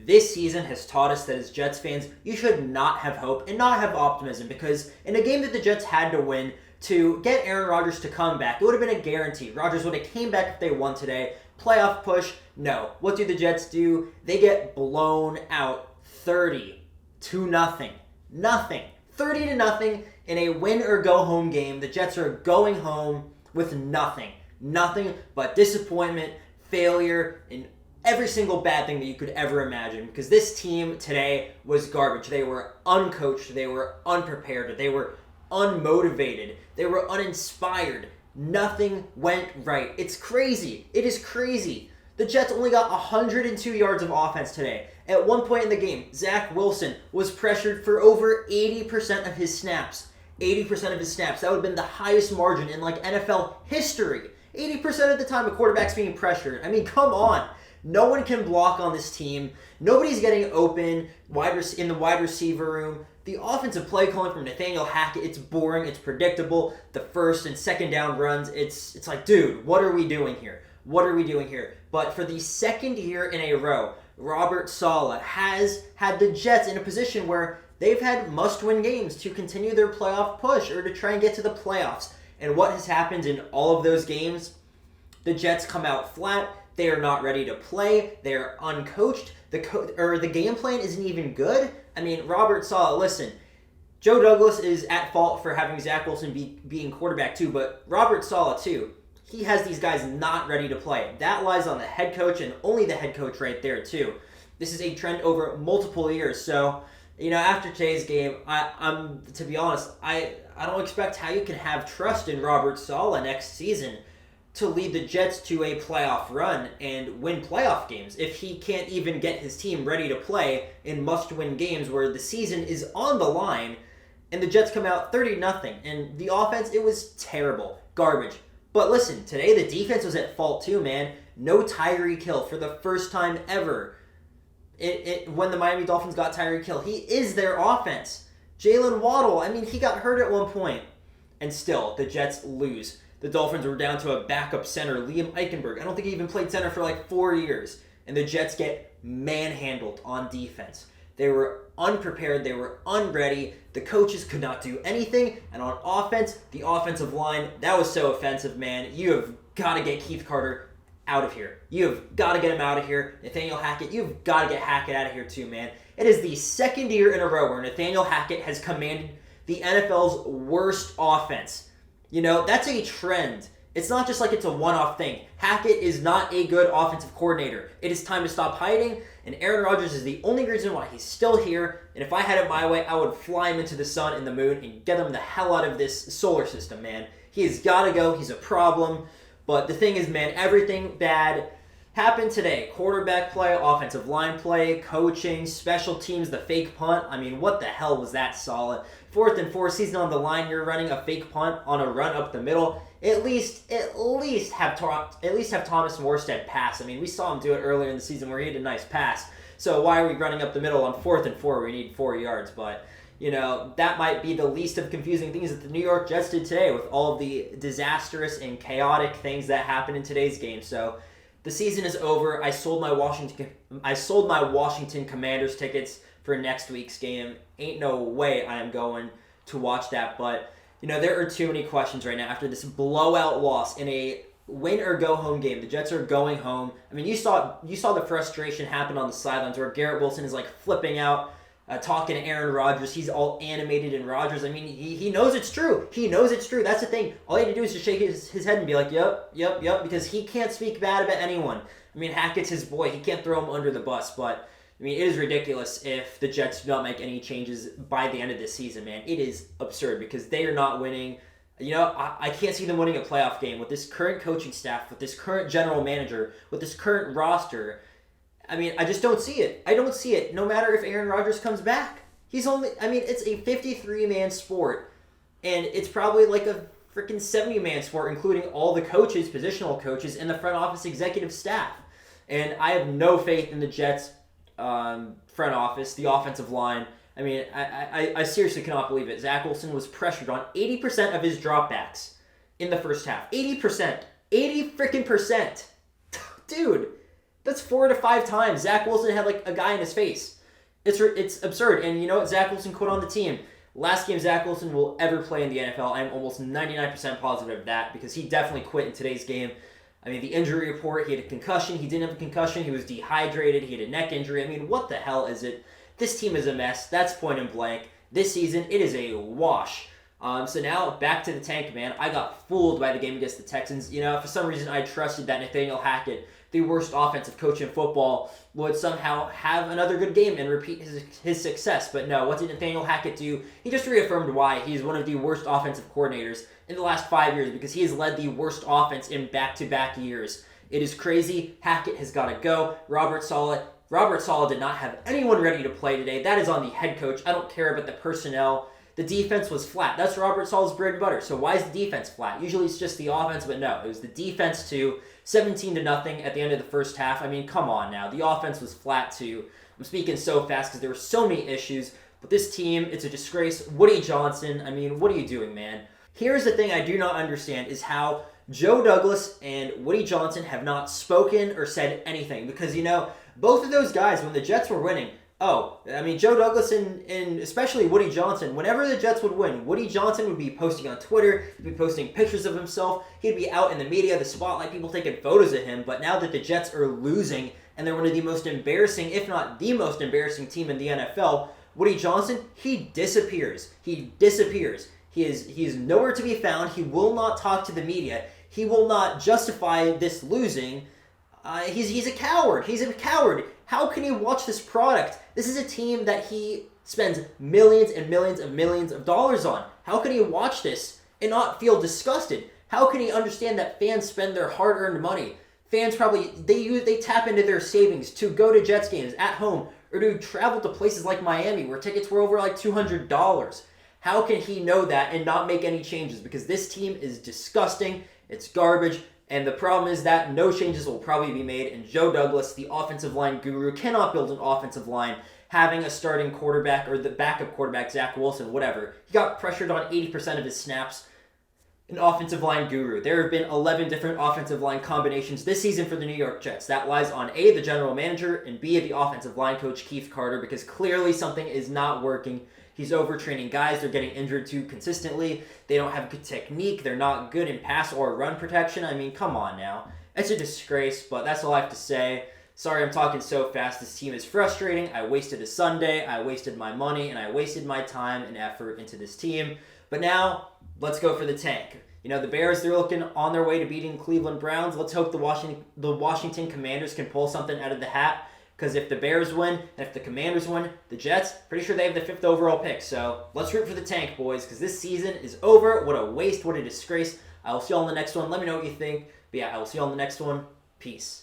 this season has taught us that as Jets fans, you should not have hope and not have optimism, because in a game that the Jets had to win to get Aaron Rodgers to come back, it would have been a guarantee. Rodgers would have came back if they won today. Playoff push, no. What do the Jets do? They get blown out 30-0. Nothing. 30-0 in a win or go home game. The Jets are going home with nothing. Nothing but disappointment, failure, and every single bad thing that you could ever imagine, because this team today was garbage. They were uncoached. They were unprepared. They were unmotivated. They were uninspired. Nothing went right. It's crazy. It is crazy. The Jets only got 102 yards of offense today. At one point in the game, Zach Wilson was pressured for over 80% of his snaps. 80% of his snaps. That would have been the highest margin in NFL history. 80% of the time a quarterback's being pressured. I mean, come on. No one can block on this team. Nobody's getting open in the wide receiver room. The offensive play calling from Nathaniel Hackett, it's boring, it's predictable. The first and second down runs, it's like, dude, what are we doing here? What are we doing here? But for the second year in a row, Robert Saleh has had the Jets in a position where they've had must-win games to continue their playoff push or to try and get to the playoffs. And what has happened in all of those games? The Jets come out flat. They are not ready to play. They are uncoached. The game plan isn't even good. I mean, Robert Saleh, listen, Joe Douglas is at fault for having Zach Wilson being quarterback too, but Robert Saleh too. He has these guys not ready to play. That lies on the head coach, and only the head coach right there too. This is a trend over multiple years. So, after today's game, I'm to be honest, I don't expect how you can have trust in Robert Saleh next season to lead the Jets to a playoff run and win playoff games if he can't even get his team ready to play in must-win games where the season is on the line and the Jets come out 30-0. And the offense, it was terrible. Garbage. But listen, today the defense was at fault too, man. No Tyreek Hill for the first time ever. When the Miami Dolphins got Tyreek Hill, he is their offense. Jalen Waddle, he got hurt at one point. And still, the Jets lose. The Dolphins were down to a backup center, Liam Eichenberg. I don't think he even played center for like 4 years. And the Jets get manhandled on defense. They were unprepared. They were unready. The coaches could not do anything. And on offense, the offensive line, that was so offensive, man. You have got to get Keith Carter out of here. You have got to get him out of here. Nathaniel Hackett, you've got to get Hackett out of here too, man. It is the second year in a row where Nathaniel Hackett has commanded the NFL's worst offense. That's a trend. It's not just like it's a one-off thing. Hackett is not a good offensive coordinator. It is time to stop hiding, and Aaron Rodgers is the only reason why he's still here. And if I had it my way, I would fly him into the sun and the moon and get him the hell out of this solar system, man. He has got to go. He's a problem. But the thing is, man, everything bad happened today. Quarterback play, offensive line play, coaching, special teams, the fake punt. What the hell was that solid? 4th and 4, season on the line, you're running a fake punt on a run up the middle. At least have Thomas Morstead pass. We saw him do it earlier in the season where he had a nice pass. So why are we running up the middle on 4th and 4 where we need 4 yards? But, that might be the least of confusing things that the New York Jets did today with all of the disastrous and chaotic things that happened in today's game. So the season is over. I sold my Washington Commanders tickets for next week's game. Ain't no way I am going to watch that. But, there are too many questions right now after this blowout loss in a win or go home game. The Jets are going home. You saw the frustration happen on the sidelines where Garrett Wilson is like flipping out, talking to Aaron Rodgers. He's all animated in Rodgers. He knows it's true. He knows it's true. That's the thing. All he had to do is just shake his head and be like, yep, because he can't speak bad about anyone. Hackett's his boy. He can't throw him under the bus, but it is ridiculous if the Jets do not make any changes by the end of this season, man. It is absurd because they are not winning. I can't see them winning a playoff game with this current coaching staff, with this current general manager, with this current roster. I just don't see it. I don't see it, no matter if Aaron Rodgers comes back. It's a 53-man sport, and it's probably like a freaking 70-man sport, including all the coaches, positional coaches, and the front office executive staff. And I have no faith in the Jets' front office, the offensive line. I seriously cannot believe it. Zach Wilson was pressured on 80% of his dropbacks in the first half. 80%. 80 freaking percent. Dude, That's 4 to 5 times Zach Wilson had like a guy in his face. It's absurd. And you know what? Zach Wilson quit on the team. Last game Zach Wilson will ever play in the NFL. I'm almost 99% positive of that because he definitely quit in today's game. I mean, the injury report, he had a concussion. He didn't have a concussion. He was dehydrated. He had a neck injury. I mean, what the hell is it? This team is a mess. That's point and blank. This season, it is a wash. So now, back to the tank, man. I got fooled by the game against the Texans. You know, for some reason, I trusted that Nathaniel Hackett, the worst offensive coach in football, would somehow have another good game and repeat his success. But no, what did Nathaniel Hackett do? He just reaffirmed why he's one of the worst offensive coordinators in the last 5 years because he has led the worst offense in back-to-back years. It is crazy. Hackett has got to go. Robert Saleh did not have anyone ready to play today. That is on the head coach. I don't care about the personnel. The defense was flat. That's Robert Saleh's bread and butter. So why is the defense flat? Usually it's just the offense, but no. It was the defense too. 17-0 at the end of the first half. I mean, come on now. The offense was flat too. I'm speaking so fast because there were so many issues. But this team, it's a disgrace. Woody Johnson, I mean, what are you doing, man? Here's the thing I do not understand is how Joe Douglas and Woody Johnson have not spoken or said anything. Because, you know, both of those guys, when the Jets were winning, Joe Douglas and especially Woody Johnson, whenever the Jets would win, Woody Johnson would be posting on Twitter, he'd be posting pictures of himself, he'd be out in the media, the spotlight, people taking photos of him. But now that the Jets are losing and they're one of the most embarrassing, if not the most embarrassing team in the NFL, Woody Johnson, he disappears. He is nowhere to be found. He will not talk to the media. He will not justify this losing. He's a coward. He's a coward. How can he watch this product? This is a team that he spends millions and millions of dollars on. How can he watch this and not feel disgusted? How can he understand that fans spend their hard-earned money? Fans probably, they tap into their savings to go to Jets games at home or to travel to places like Miami where tickets were over like $200. How can he know that and not make any changes? Because this team is disgusting. It's garbage. And the problem is that no changes will probably be made, and Joe Douglas, the offensive line guru, cannot build an offensive line having a starting quarterback or the backup quarterback, Zach Wilson, whatever. He got pressured on 80% of his snaps. An offensive line guru. There have been 11 different offensive line combinations this season for the New York Jets. That lies on A, the general manager, and B, the offensive line coach, Keith Carter, because clearly something is not working. He's overtraining guys. They're getting injured too consistently. They don't have good technique. They're not good in pass or run protection. I mean, come on now. It's a disgrace, but that's all I have to say. Sorry I'm talking so fast. This team is frustrating. I wasted a Sunday. I wasted my money, and I wasted my time and effort into this team. But now, let's go for the tank. You know, the Bears, they're looking on their way to beating Cleveland Browns. Let's hope the Washington Commanders can pull something out of the hat. Because if the Bears win, and if the Commanders win, the Jets, pretty sure they have the 5th overall pick. So let's root for the tank, boys, because this season is over. What a waste. What a disgrace. I will see you all in the next one. Let me know what you think. But yeah, I will see you all in the next one. Peace.